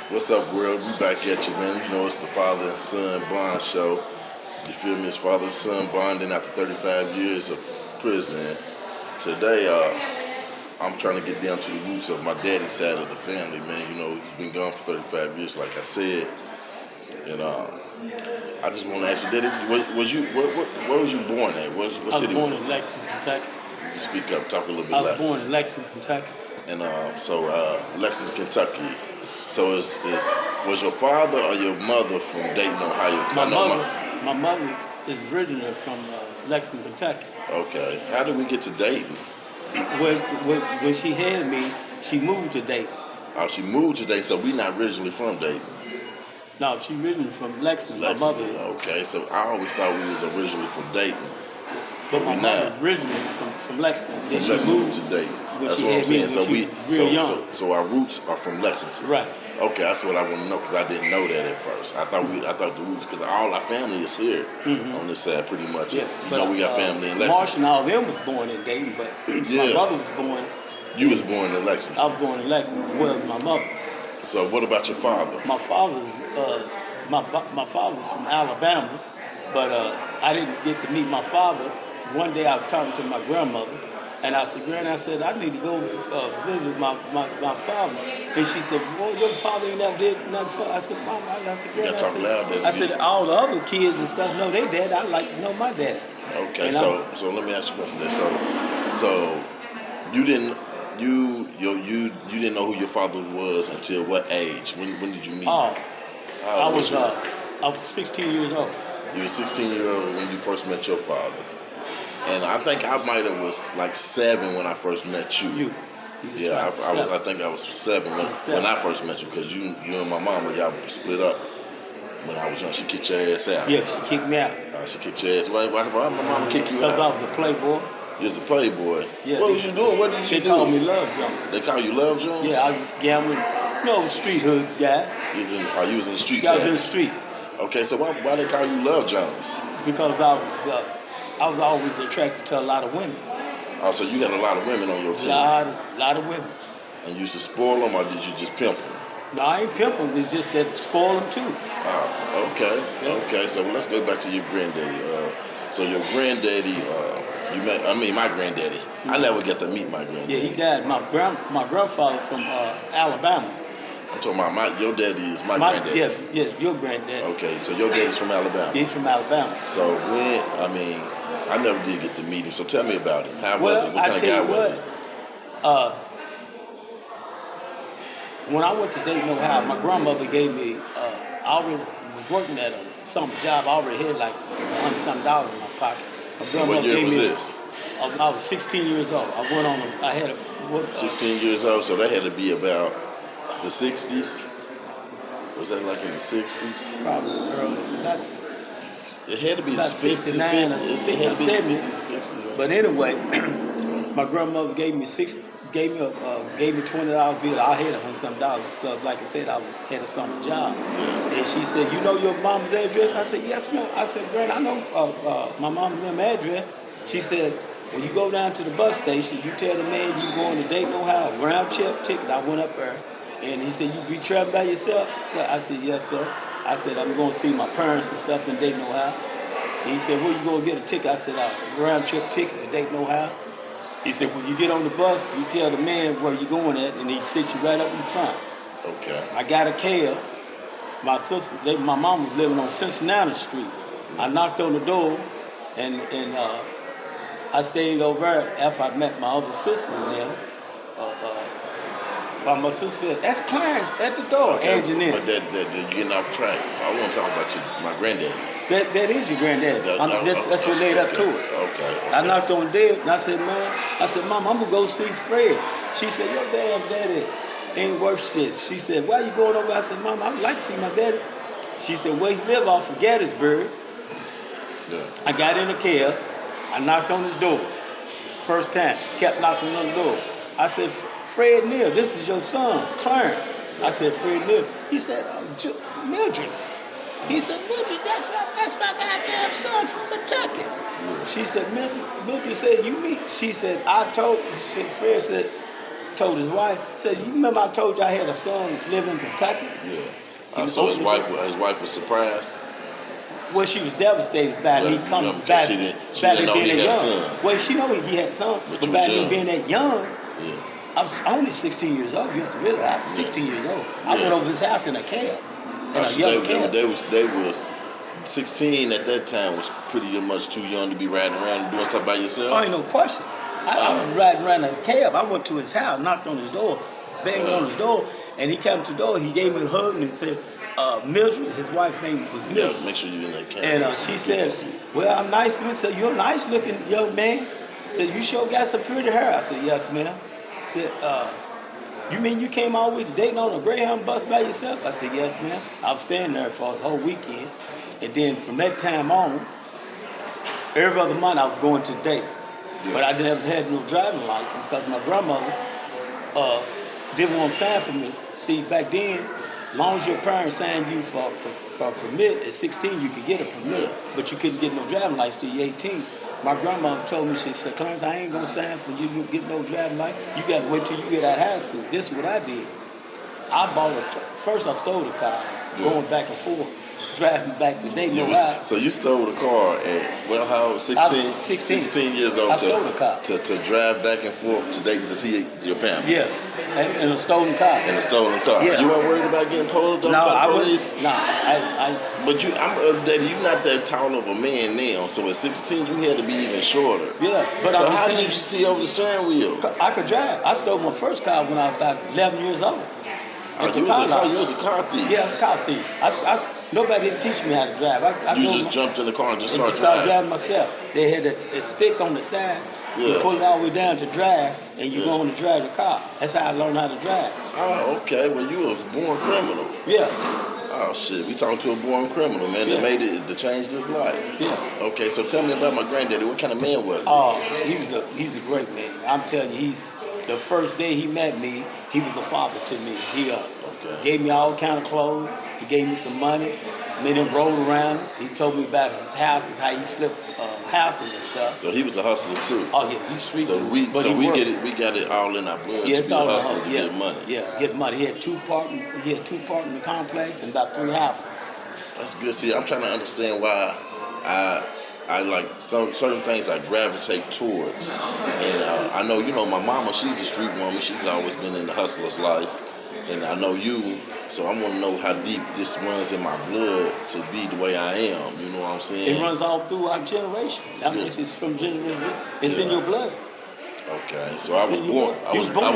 What's up, world? We back at you, man. You know it's the father and son bond show. You feel me? It's father and son bonding after 35 years of prison. Today, I'm trying to get down to the roots of my daddy's side of the family, man. You know, he's been gone for 35 years, like I said. And I just want to ask you, Daddy, where was you born at? What I was city? born in Lexington, Kentucky. You can speak up, talk a little bit I was louder. born in Lexington, Kentucky. And Lexington, Kentucky. So was your father or your mother from Dayton, Ohio? 'Cause My mother is originally from Lexington, Kentucky. Okay. How did we get to Dayton? When she had me, she moved to Dayton. Oh, she moved to Dayton, so we not originally from Dayton. No, she originally from Lexington. My mother, Okay, so I always thought we was originally from Dayton. but my we mother not. originally from Lexington. From Then she Lexington moved to Dayton. when That's she what I'm had me saying. when she was real young. So our roots are from Lexington. Right. Okay, that's what I want to know because I didn't know that at first. I thought the roots because all our family is here on this side pretty much. Yes, You know, we got family in Lexington. Marsh and all them was born in Dayton, but Yeah. my mother was born. You was born in Lexington. I was born in Lexington, as well as my mother. So what about your father? My father was from Alabama, but I didn't get to meet my father. One day I was talking to my grandmother, and I said, Granny, I need to go visit my father. And she said, well, your father ain't never did nothing for. I said, Mom, I said, Granny, gotta talk loud, Daddy. I said, all the other kids and stuff know they dad. I like to know my dad. Okay, And so let me ask you a question. So you didn't you didn't know who your father was until what age? When did you meet? Oh, How I old was you? 16 years old. You were 16-year-old when you first met your father. And I think I might have was like 7 when I first met you. You was Yeah, right, seven. I think I was 7 when Seven. I first met you because you and my mama, y'all split up when I was young. She kicked your ass out. Yeah, she kicked me out She kicked your ass. Why my mama kick you out? because I was a playboy. You was a playboy. Yeah, What was you doing? What did you They do? called me Love Jones. They call you Love Jones? Yeah, I was gambling. Street hood guy. You was in the streets. I was at in it? the streets Okay, so why they call you Love Jones? because I was always attracted to a lot of women. Oh, so you got a lot of women on your team. Lot of women. And you used to spoil them, or did you just pimp them? No, I ain't pimp them. It's just that spoil them too. Oh, okay. Yeah. Okay, so let's go back to your granddaddy. So your granddaddy, my granddaddy. I never got to meet my granddaddy. Yeah, he died. My grandfather from Alabama. I'm talking about your daddy is my granddaddy. Yes, your granddad. Okay, so your daddy's from Alabama. He's from Alabama. So I never did get to meet him. So tell me about him. How was he? What kind of guy was he? When I went to Dayton, Ohio, my grandmother gave me. I already was working at some job. I already had like $100 in my pocket. My grandmother What year gave was me. this? I was 16 years old. I had a. 16 years old, so that had to be about the 60s. Was that like in the 60s? Probably early. That's It had to be the about 50s, 69 or 50s, 70. 50s, 60s. Right? But anyway, my grandmother gave me $20 bill. I had $100 because, like I said, I had a summer job. Yeah. And she said, "You know your mom's address?" I said, "Yes, ma'am." I said, "Granny, I know my mom's address." She said, "When you go down to the bus station, you tell the man you going to Dayton, Ohio, round trip ticket." I went up there, and he said, "You be traveling by yourself?" So I said, "Yes, sir." I said, "I'm going to see my parents and stuff in Dayton, Ohio." He said, "Where you going to get a ticket?" I said, "A round trip ticket to Dayton, Ohio." He said, "When you get on the bus, you tell the man where you're going at, and he sit you right up in front." Okay. I got a cab. My mom was living on Cincinnati Street. I knocked on the door, and I stayed over there after I met my other sister and them. But my sister said, "That's Clarence at the door." Okay. Anjanine. But that you're getting off track. I want to talk about my granddaddy. That is your granddad. That's related to it. Okay. I knocked on the door and I said, "Mom, I'm gonna go see Fred." She said, "Your damn daddy ain't worth shit." She said, "Why you going over?" I said, "Mom, I'd like to see my daddy." She said, "Well, he live off of Gettysburg." Yeah. I got in a cab. I knocked on his door. First time, kept knocking on the door. I said, "Fred Neal, this is your son, Clarence." I said, "Fred Neal." He said, "Mildred." He said, "Mildred, that's my goddamn son from Kentucky." She said, Mildred said, "You meet?" She said, Fred said, told his wife, said, "You remember I told you I had a son live in Kentucky?" Yeah. He was So his opening wife was surprised. Well, she was devastated by Well, me coming because back. she didn't know he had a young. son. Well, she know he had a son, But but you back was then young. being that young, Yeah. I was only 16 years old. You have to realize I was 16 years old. I Yeah. went over his house in a cab, in a So young cab. they was 16 at that time was pretty much too young to be riding around and doing stuff by yourself. Oh, ain't no question. I was riding around in a cab. I went to his house, knocked on his door, banged on his door, and he came to the door. He gave me a hug and he said, Mildred, his wife's name was Yeah, Mildred. make sure you're in that camera. And she said, "Well, I'm nice to you." Said, "You're a nice looking young man." Said, "You sure got some pretty hair." I said, "Yes, ma'am." Said, "You mean you came all the way to Dayton on a Greyhound bus by yourself?" I said, "Yes, ma'am." I was staying there for the whole weekend. And then from that time on, every other month I was going to Dayton. Yeah. But I never had no driving license because my grandmother didn't want to sign for me. See, back then, as long as your parents signed you for a permit, at 16 you could get a permit, but you couldn't get no driving license till you're 18. My grandmother told me, she said, "Clarence, I ain't gonna sign for you to get no driving license. You got to wait till you get out of high school." This is what I did. First I stole the car, going back and forth, driving back to Dayton, Ohio. So you stole the car at, well, how old? 16? I was 16. 16 years old. I stole the car. To drive back and forth to Dayton to see your family. Yeah, in a stolen car. In a stolen car. Yeah. You weren't worried about getting pulled over No, by I the was. police? No, I But Daddy, you're not that tall of a man now, so at 16 you had to be even shorter. yeah. But So I'm how saying, did you see over the steering wheel? I could drive. I stole my first car when I was about 11 years old. Oh, At the you was car a car thief. Yeah, I was a car thief. Nobody didn't teach me how to drive. I You told just them- jumped in the car and just and started driving. driving myself. They had a stick on the side. You Yeah. pull it all the way down to drive, and you go on to drive the car. That's how I learned how to drive. Oh, okay. Well, you was born criminal. Yeah, Oh shit, we talking to a born criminal, man. Yeah. That made it to change this life. yeah. Okay, so tell me about my granddaddy. What kind of man was he? Oh, he's a great man. I'm telling you, the first day he met me, he was a father to me. He Okay. gave me all kind of clothes. He gave me some money. Made him roll around. He told me about his houses, how he flipped houses and stuff. So he was a hustler too. Oh yeah, he street. So we but he get worked. it. We got it all in our blood Yeah, to it's be a all hustler to yeah, get money. Yeah, get money. He had two apartment complex and about 3 houses. That's good. See, I'm trying to understand why I like some certain things I gravitate towards. And I know, my mama, she's a street woman. She's always been in the hustler's life. And I know you, so I want to know how deep this runs in my blood to be the way I am. You know what I'm saying? It runs all through our generation. I mean, it's from generation. It's in Yeah. your blood. Okay, so I was in your born. blood. You was born